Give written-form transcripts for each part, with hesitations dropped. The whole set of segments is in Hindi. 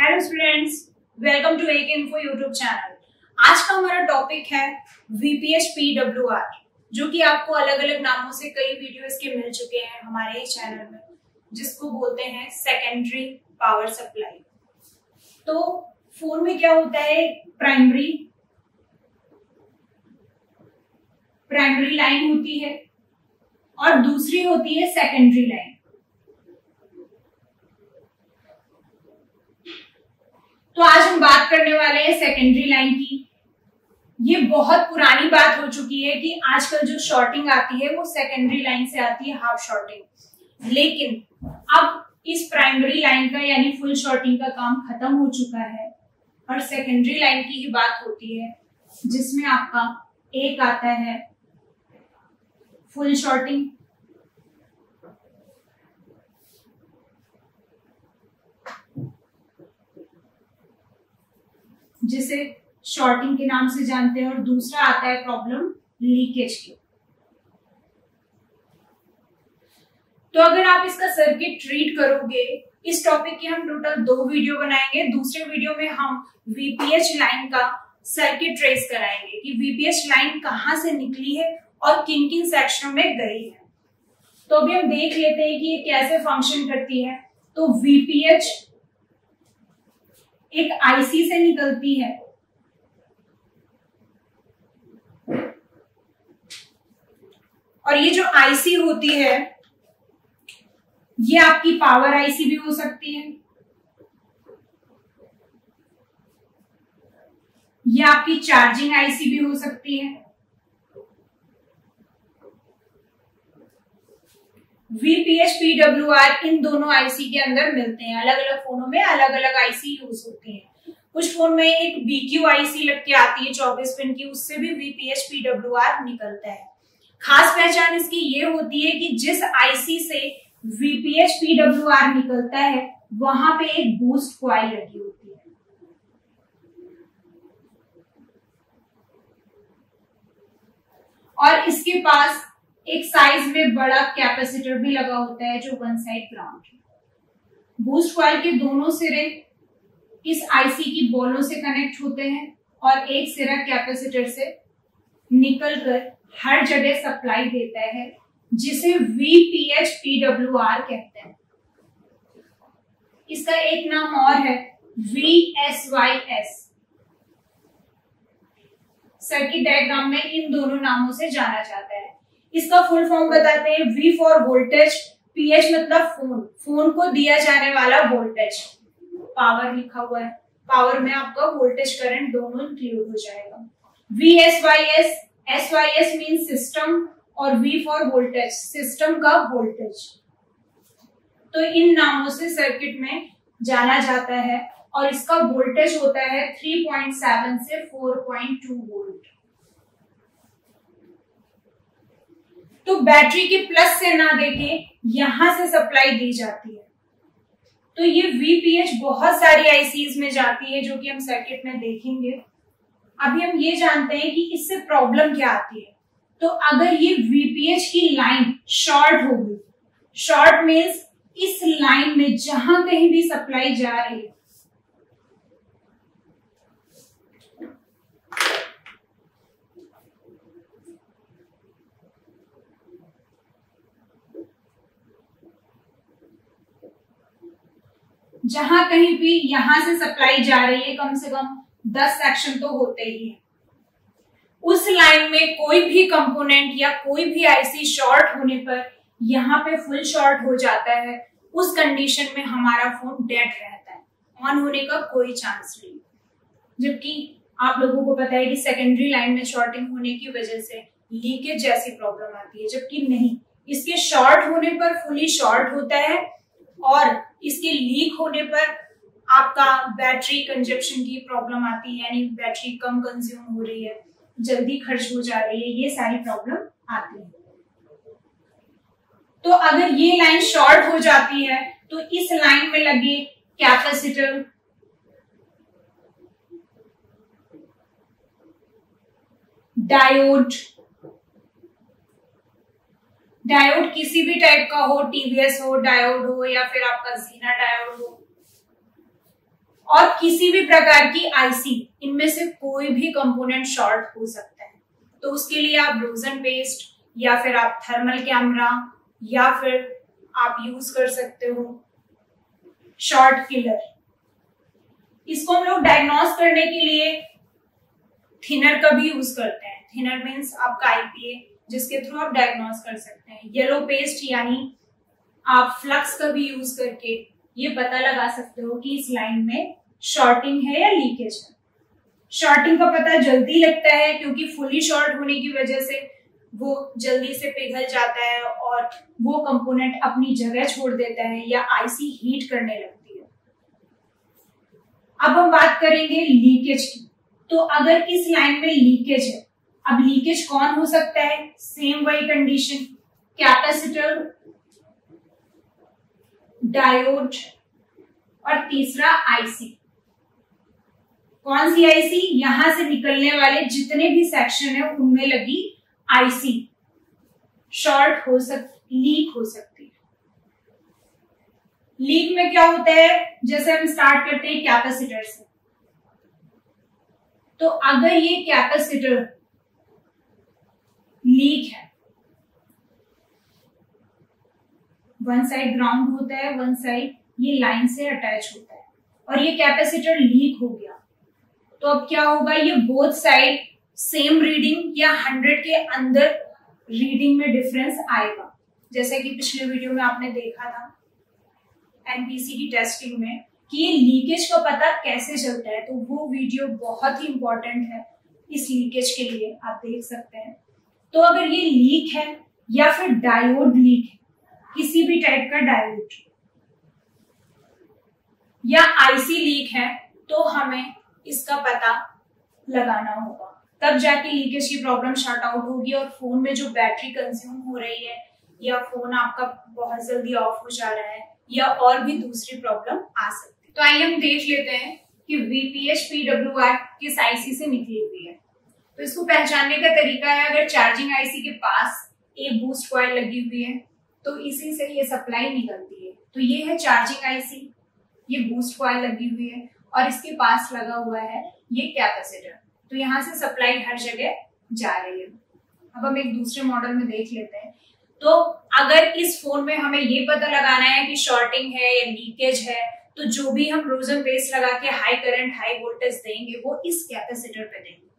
हेलो स्टूडेंट्स, वेलकम टू एक इन्फो यूट्यूब चैनल। आज का हमारा टॉपिक है वीपीएच पीडब्ल्यूआर, जो कि आपको अलग अलग नामों से कई वीडियोस के मिल चुके हैं हमारे ही चैनल में, जिसको बोलते हैं सेकेंडरी पावर सप्लाई। तो फोन में क्या होता है, प्राइमरी लाइन होती है और दूसरी होती है सेकेंडरी लाइन। तो आज हम बात करने वाले हैं सेकेंडरी लाइन की। ये बहुत पुरानी बात हो चुकी है कि आजकल जो शॉर्टिंग आती है वो सेकेंडरी लाइन से आती है, हाफ शॉर्टिंग। लेकिन अब इस प्राइमरी लाइन का यानी फुल शॉर्टिंग का काम खत्म हो चुका है और सेकेंडरी लाइन की ही बात होती है, जिसमें आपका एक आता है फुल शॉर्टिंग, जिसे शॉर्टिंग के नाम से जानते हैं, और दूसरा आता है प्रॉब्लम लीकेज की। तो अगर आप इसका सर्किट ट्रीट करोगे, इस टॉपिक की हम टोटल 2 वीडियो बनाएंगे। दूसरे वीडियो में हम वीपीएच लाइन का सर्किट ट्रेस कराएंगे कि वीपीएच लाइन कहां से निकली है और किन किन सेक्शनों में गई है। तो अभी हम देख लेते हैं कि ये कैसे फंक्शन करती है। तो वीपीएच एक आईसी से निकलती है और ये जो आईसी होती है ये आपकी पावर आईसी भी हो सकती है, ये आपकी चार्जिंग आईसी भी हो सकती है। वीपीएच पीडब्ल्यूआर इन दोनों आईसी के अंदर मिलते हैं। अलग अलग फोनों में अलग अलग आईसी यूज होती है। कुछ फोन में एक बीक्यू आईसी लग के आती है 24 पिन की, उससे भी वीपीएच पीडब्ल्यूआर निकलता है। खास पहचान इसकी ये होती है कि जिस आईसी से वीपीएच पीडब्ल्यूआर निकलता है वहां पे एक बूस्ट कॉइल लगी होती है। और इसके पास एक साइज में बड़ा कैपेसिटर भी लगा होता है जो वन साइड ग्राउंड है। बूस्ट कॉइल के दोनों सिरे इस आईसी की बॉलों से कनेक्ट होते हैं और एक सिरा कैपेसिटर से निकलकर हर जगह सप्लाई देता है, जिसे वीपीएच पीडब्ल्यूआर कहते हैं। इसका एक नाम और है वीएसवाईएस। सर्किट डायग्राम में इन दोनों नामों से जाना जाता है। इसका फुल फॉर्म बताते हैं। वी फॉर वोल्टेज, पीएच मतलब फोन को दिया जाने वाला वोल्टेज, पावर लिखा हुआ है, पावर में आपका वोल्टेज करंट दोनों इंक्लूड हो जाएगा। वीएसवाईएस, एसवाईएस मीन सिस्टम और वी फॉर वोल्टेज, सिस्टम का वोल्टेज। तो इन नामों से सर्किट में जाना जाता है और इसका वोल्टेज होता है 3.7 से 4.2 वोल्ट। तो बैटरी के प्लस से ना देके यहां से सप्लाई दी जाती है। तो ये वीपीएच बहुत सारी आईसीज में जाती है, जो कि हम सर्किट में देखेंगे। अभी हम ये जानते हैं कि इससे प्रॉब्लम क्या आती है। तो अगर ये वीपीएच की लाइन शॉर्ट होगी, शॉर्ट मीन्स इस लाइन में जहां कहीं भी सप्लाई जा रही है, जहां कहीं भी यहां से सप्लाई जा रही है, कम से कम 10 सेक्शन तो होते ही है। उस लाइन में कोई भी कंपोनेंट या कोई भी आईसी शॉर्ट होने पर यहाँ पे फुल शॉर्ट हो जाता है। उस कंडीशन में हमारा फोन डेड रहता है, ऑन होने का कोई चांस नहीं। जबकि आप लोगों को पता है कि सेकेंडरी लाइन में शॉर्टिंग होने की वजह से लीकेज जैसी प्रॉब्लम आती है, जबकि नहीं, इसके शॉर्ट होने पर फुली शॉर्ट होता है और इसके लीक होने पर आपका बैटरी कंजप्शन की प्रॉब्लम आती है, यानी बैटरी कम कंज्यूम हो रही है, जल्दी खर्च हो जा रही है, ये सारी प्रॉब्लम आती है। तो अगर ये लाइन शॉर्ट हो जाती है तो इस लाइन में लगे कैपेसिटर, डायोड किसी भी टाइप का हो, टीवीएस हो, डायोड हो या फिर आपका जीना डायोड हो, और किसी भी प्रकार की आईसी, इनमें से कोई भी कंपोनेंट शॉर्ट हो सकता है। तो उसके लिए आप रोजन पेस्ट या फिर आप थर्मल कैमरा या फिर आप यूज कर सकते हो शॉर्ट किलर। इसको हम लोग डायग्नोस करने के लिए थिनर का भी यूज करते हैं। थिनर मीन्स आपका आईपीए, जिसके थ्रू आप डायग्नोस कर सकते हैं। येलो पेस्ट यानी आप फ्लक्स का भी यूज करके ये पता लगा सकते हो कि इस लाइन में शॉर्टिंग है या लीकेज है। शॉर्टिंग का पता जल्दी लगता है क्योंकि फुली शॉर्ट होने की वजह से वो जल्दी से पिघल जाता है और वो कंपोनेंट अपनी जगह छोड़ देता है या आईसी हीट करने लगती है। अब हम बात करेंगे लीकेज की। तो अगर इस लाइन में लीकेज है, अब लीकेज कौन हो सकता है? सेम वही कंडीशन, कैपेसिटर, डायोड और तीसरा आईसी। कौन सी आईसी? यहां से निकलने वाले जितने भी सेक्शन है उनमें लगी आईसी शॉर्ट हो सकती, लीक हो सकती है। लीक में क्या होता है? जैसे हम स्टार्ट करते हैं कैपेसिटर से, तो अगर ये कैपेसिटर लीक है, वन साइड ग्राउंड होता है, वन साइड ये लाइन से अटैच होता है, और ये कैपेसिटर लीक हो गया, तो अब क्या होगा? ये बोथ साइड सेम रीडिंग या 100 के अंदर रीडिंग में डिफरेंस आएगा। जैसे कि पिछले वीडियो में आपने देखा था एनपीसीटी टेस्टिंग में कि ये लीकेज का पता कैसे चलता है, तो वो वीडियो बहुत ही इंपॉर्टेंट है इस लीकेज के लिए, आप देख सकते हैं। तो अगर ये लीक है या फिर डायोड लीक है, किसी भी टाइप का डायोड या आईसी लीक है, तो हमें इसका पता लगाना होगा, तब जाके लीकेज की प्रॉब्लम शॉर्ट आउट होगी और फोन में जो बैटरी कंज्यूम हो रही है या फोन आपका बहुत जल्दी ऑफ हो जा रहा है या और भी दूसरी प्रॉब्लम आ सकती है। तो आइए हम देख लेते हैं कि वीपीएच पीडब्ल्यूआर किस आईसी से निकली हुई है। तो इसको पहचानने का तरीका है, अगर चार्जिंग आईसी के पास एक बूस्ट कॉइल लगी हुई है तो इसी से ये सप्लाई निकलती है। तो ये है चार्जिंग आईसी, ये बूस्ट कॉइल लगी हुई है और इसके पास लगा हुआ है ये कैपेसिटर। तो यहाँ से सप्लाई हर जगह जा रही है। अब हम एक दूसरे मॉडल में देख लेते हैं। तो अगर इस फोन में हमें ये पता लगाना है कि शॉर्टिंग है या लीकेज है, तो जो भी हम रोजन पेस्ट लगा के हाई करंट हाई वोल्टेज देंगे वो इस कैपेसिटर पे देंगे।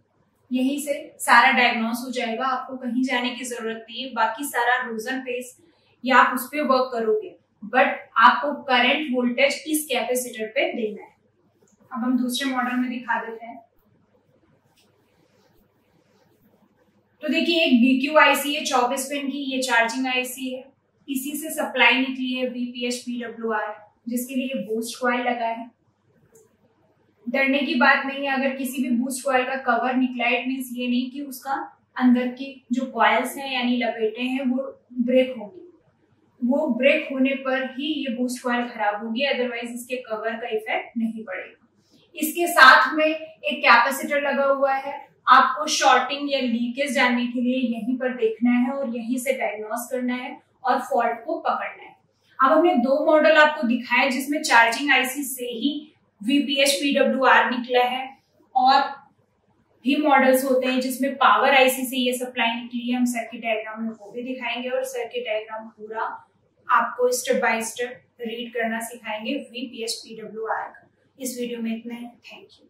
यहीं से सारा डायग्नोस हो जाएगा, आपको कहीं जाने की जरूरत नहीं है। बाकी सारा रोजन पेस्ट या आप उस पर वर्क करोगे, बट आपको करंट वोल्टेज इस कैपेसिटर पे देना है। अब हम दूसरे मॉडल में दिखा देते हैं। तो देखिए एक BQ आईसी है 24 पिन की, ये चार्जिंग आईसी है, इसी से सप्लाई निकली है वीपीएच पीडब्ल्यूआर, जिसके लिए बूस्ट कॉइल लगा है। डरने की बात नहीं है, अगर किसी भी बूस्ट कॉइल का कवर निकला है, इट मींस ये नहीं कि उसका अंदर की जो कॉइल्स हैं यानी लपेटें हैं वो ब्रेक होंगी। वो ब्रेक होने पर ही ये बूस्ट कॉइल खराब होगी, अदरवाइज इसके कवर का इफेक्ट नहीं पड़ेगा। इसके साथ में एक कैपेसिटर लगा हुआ है। आपको शॉर्टिंग या लीकेज जानने के लिए यहीं पर देखना है और यहीं से डायग्नोस करना है और फॉल्ट को पकड़ना है। अब हमने दो मॉडल आपको दिखाए जिसमें चार्जिंग आईसी से ही वीपीएच पीडब्ल्यूआर निकला है, और भी मॉडल्स होते हैं जिसमें पावर आईसी से ये सप्लाई निकली है। हम सर्किट डायग्राम में वो भी दिखाएंगे और सर्किट डायग्राम पूरा आपको स्टेप बाय स्टेप रीड करना सिखाएंगे वीपीएच पीडब्ल्यूआर का। इस वीडियो में इतना है। Thank you.